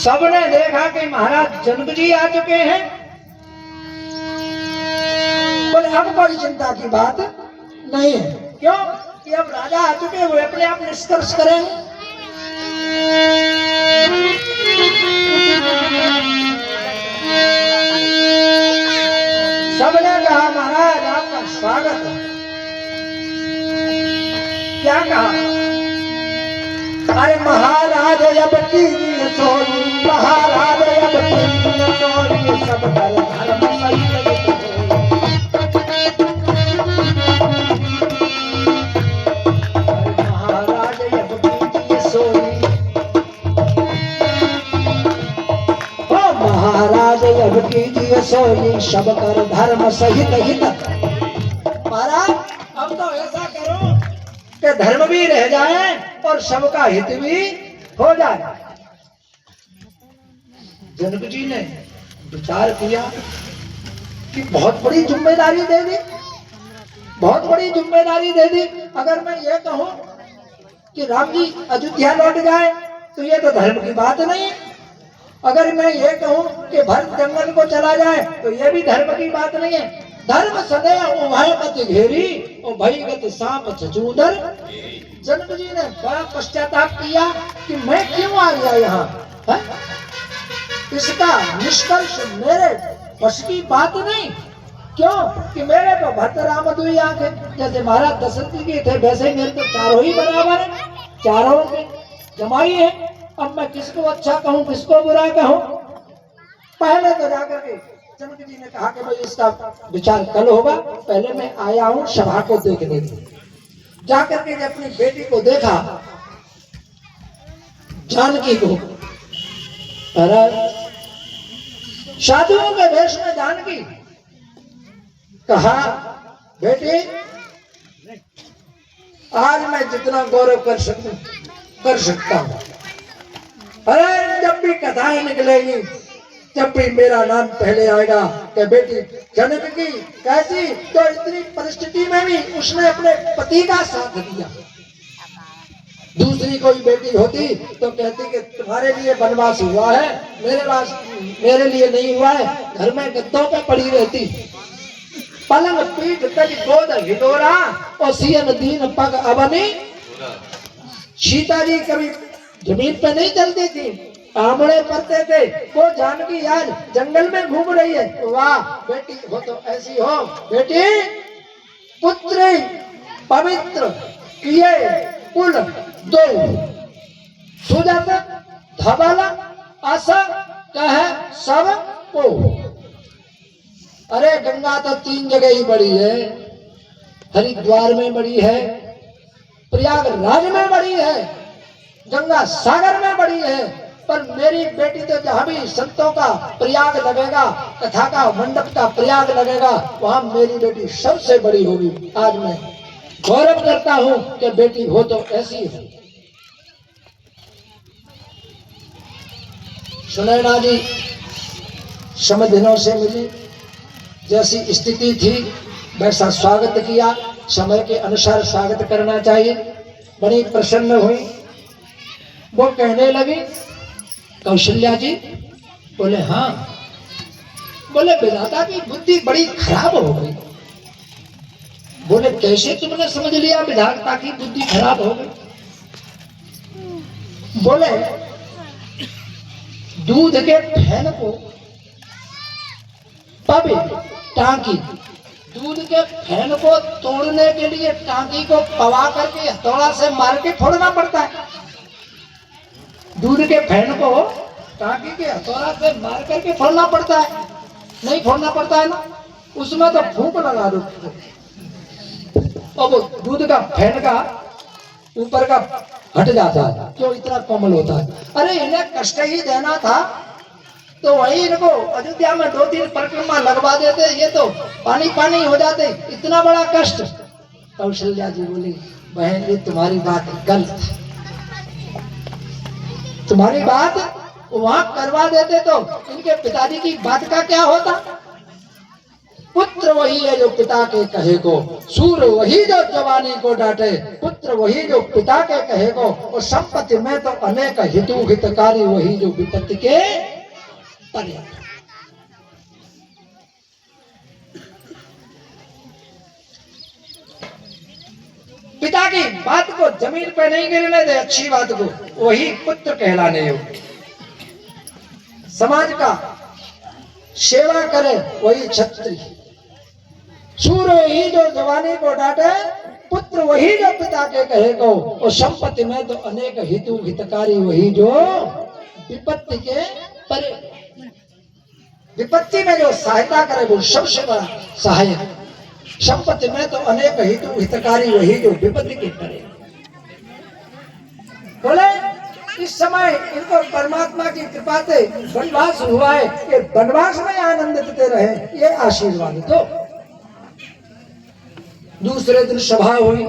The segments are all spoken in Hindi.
सबने देखा कि महाराज जनक जी आ चुके हैं। बोले अब कोई चिंता की बात नहीं है। क्यों कि अब राजा आ चुके हैं, वो अपने आप निष्कर्ष करेंगे। सबने कहा महाराज आपका स्वागत है। क्या कहा? अरे महाराज अब की सोनी, महाराज अब की सोनी, सब कर धर्म सही। महाराज अब की सोनी, ओ महाराज अब कीजिए सोनी, सब कर धर्म सहित हित। महाराज अब तो ऐसा करो कि धर्म भी रह जाए और सबका हित भी हो जाए। जनक जी ने विचार किया कि बहुत बड़ी जिम्मेदारी दे दी, बहुत बड़ी जिम्मेदारी दे दी। अगर मैं ये कहूं कि राम जी अयोध्या लौट जाए तो ये तो धर्म की बात नहीं है। अगर मैं ये कहूं कि भरत जंगल को चला जाए तो ये भी धर्म की बात नहीं है। धर्म सदैव उभय मत घेरी, और भयगत साप छछूंदर। जनक जी ने बड़ा पश्चाताप किया कि मैं क्यों आ गया यहाँ। इसका निष्कर्ष मेरे वश की बात नहीं। क्यों कि मेरे तो भरत राम दुई आंखें, जैसे महाराज दशरथ जी के थे वैसे मेरे तो चारों ही बराबर है, चारों के जमाई है। अब मैं किसको अच्छा कहूँ किसको बुरा कहूँ। पहले तो जाकर के जनक जी ने कहा कि भाई इसका विचार कल होगा, पहले मैं आया हूँ सभा को देखने के लिए। जाकर के जब अपनी बेटी को देखा जानकी को, अरे साधुओं के वेश में जानकी, कहा बेटी आज मैं जितना गौरव कर सकता हूं। अरे जब भी कथाएं निकलेगी, जब भी मेरा नाम पहले आएगा कि बेटी जनक की कैसी, तो इतनी परिस्थिति में भी उसने अपने पति का साथ दिया। दूसरी कोई बेटी होती तो कहती कि तुम्हारे लिए वनवास हुआ है, मेरे लिए नहीं हुआ है, घर में गद्दों पे पड़ी रहती। पलंग पीठ तज गोद हिडोरा, और सियन दीन पग अबनी। सीता जी कभी जमीन पे नहीं चलती थी, आमड़े पड़ते थे। वो जानकी आज जंगल में घूम रही है। वाह बेटी हो तो ऐसी हो। बेटी पुत्री पवित्र किए कुल दो, सुजत धवल अस कह सब को। अरे गंगा तो 3 जगह ही बड़ी है, हरिद्वार में बड़ी है, प्रयागराज में बड़ी है, गंगा सागर में बड़ी है। पर मेरी बेटी तो जहां भी संतों का प्रयाग लगेगा, कथा का मंडप का प्रयाग लगेगा, वहां मेरी बेटी सबसे बड़ी होगी। आज मैं गौरव करता हूं कि बेटी हो तो ऐसी हो। सुनैना जी समधिनों से मिली, जैसी स्थिति थी वैसा स्वागत किया। समय के अनुसार स्वागत करना चाहिए। बड़ी प्रसन्न हुई। वो कहने लगी कौशल्या जी। बोले हाँ। बोले विधाता की बुद्धि बड़ी खराब हो गई। बोले कैसे तुमने समझ लिया विधाता की बुद्धि खराब हो गई? बोले दूध के फैन को पबे टांकी, दूध के फैन को तोड़ने के लिए टांकी को पवा करके हथौड़ा से मार के फोड़ना पड़ता है। दूध के फैन को टांकी के हथौड़ा से मार करके फोड़ना पड़ता है, नहीं फोड़ना पड़ता है ना। उसमें तो फूंक लगा दो और वो दूध का फैन का ऊपर का हट जाता है। क्यों? इतना कोमल होता है। अरे इन्हें कष्ट ही देना था तो वही इनको अयोध्या में 2-3 परिक्रमा लगवा देते, ये तो पानी पानी हो जाते। इतना बड़ा कष्ट। कौशल्या जी बोली बहन जी तुम्हारी बात गलत है, तुम्हारी बात वहां करवा देते तो इनके पिताजी की बात का क्या होता। पुत्र वही है जो पिता के कहे को, सूर वही जो जवानी को डांटे, पुत्र वही जो पिता के कहे को, और संपत्ति में तो अनेक हितु हितकारी वही जो विपत्ति के परे। पिता की बात को जमीन पे नहीं गिरने दे, अच्छी बात को, वही पुत्र कहलाने योग्य। समाज का सेवा करे वही क्षत्रिय, सूर वही जो जवानी को डांटे, पुत्र वही जो पिता के कहे को, और संपत्ति में तो अनेक हितु हितकारी वही जो विपत्ति के परे। विपत्ति में जो सहायता करे वो सबसे बड़ा सहायक, संपत्ति में तो अनेक हितु हितकारी वही जो विपत्ति के परे। बोले इस समय इनको परमात्मा की कृपा से वनवास हुआ है, कि वनवास में आनंदित रहे, ये आशीर्वाद दो। दूसरे दिन सभा हुई,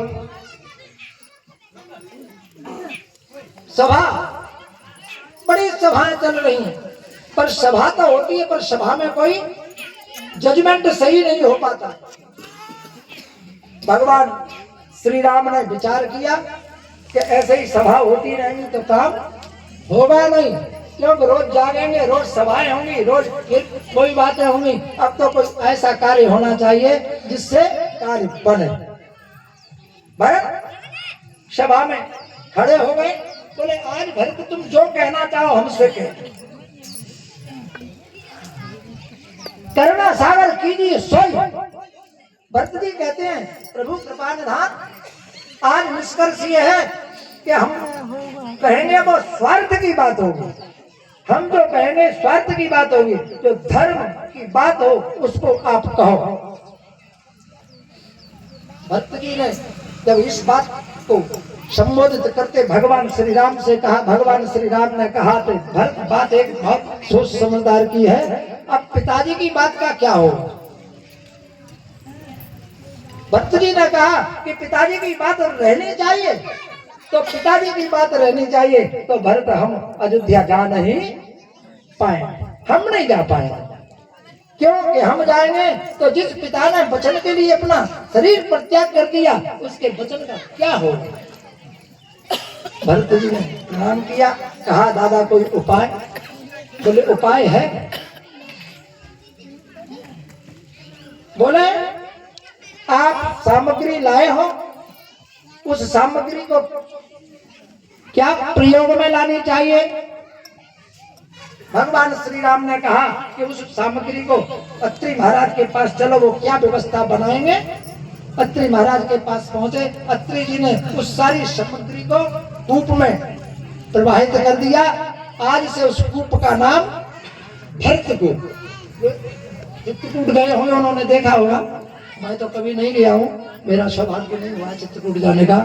सभा बड़ी सभाएं चल रही हैं, पर सभा तो होती है, पर सभा में कोई जजमेंट सही नहीं हो पाता। भगवान श्री राम ने विचार किया कि ऐसे ही सभा होती रहेंगी तो काम होगा नहीं, क्योंकि रोज जागेंगे, रोज सभाएं होंगी, रोज कोई बातें होंगी। अब तो कोई ऐसा कार्य होना चाहिए जिससे कार्य बने। भरत सभा में खड़े हो गए, बोले आज भरत तुम जो कहना चाहो हमसे कह, करुणा सागर कीजिए सोई। भरत जी कहते हैं प्रभु कृपा निधान, आज निष्कर्ष ये है कि हम कहेंगे वो स्वार्थ की बात होगी, हम जो कहेंगे स्वार्थ की बात होगी, जो धर्म की बात हो उसको आप कहो। भरत जी ने जब इस बात को संबोधित करते भगवान श्री राम से कहा, भगवान श्री राम ने कहा तो भरत बात एक बहुत सोच समझदार की है, अब पिताजी की बात का क्या हो। भरत जी ने कहा कि पिताजी की बात रहनी चाहिए, तो पिताजी की बात रहनी चाहिए, तो भरत हम अयोध्या जा नहीं पाए, हम नहीं जा पाए, क्योंकि हम जाएंगे तो जिस पिता ने वचन के लिए अपना शरीर पर त्याग कर दिया, उसके वचन का क्या होगा। भरत जी ने प्रणाम किया, कहा दादा कोई उपाय। बोले उपाय है। बोले आप सामग्री लाए हो, उस सामग्री को क्या प्रयोग में लानी चाहिए। भगवान श्री राम ने कहा कि उस सामग्री को अत्रि महाराज के पास चलो, वो क्या व्यवस्था बनाएंगे। अत्रि महाराज के पास पहुंचे, अत्रि जी ने उस सारी सामग्री को कूप में प्रवाहित कर दिया। आज से उस कूप का नाम भरत कूप। चित्रकूट गए होंगे, उन्होंने देखा होगा, मैं तो कभी नहीं गया हूँ, मेरा सौभाग्य नहीं हुआ चित्रकूट जाने का।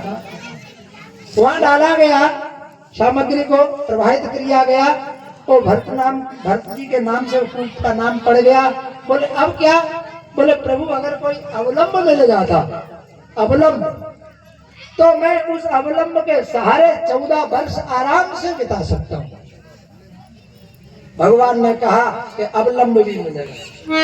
वहां डाला गया, सामग्री को प्रवाहित किया गया, वो भरत जी के नाम से कूप का नाम पड़ गया। बोले अब क्या। बोले प्रभु अगर कोई अवलंब मिल जाता, अवलंब, तो मैं उस अवलंब के सहारे 14 वर्ष आराम से बिता सकता हूँ। भगवान ने कहा कि अवलंब भी मिलेगा।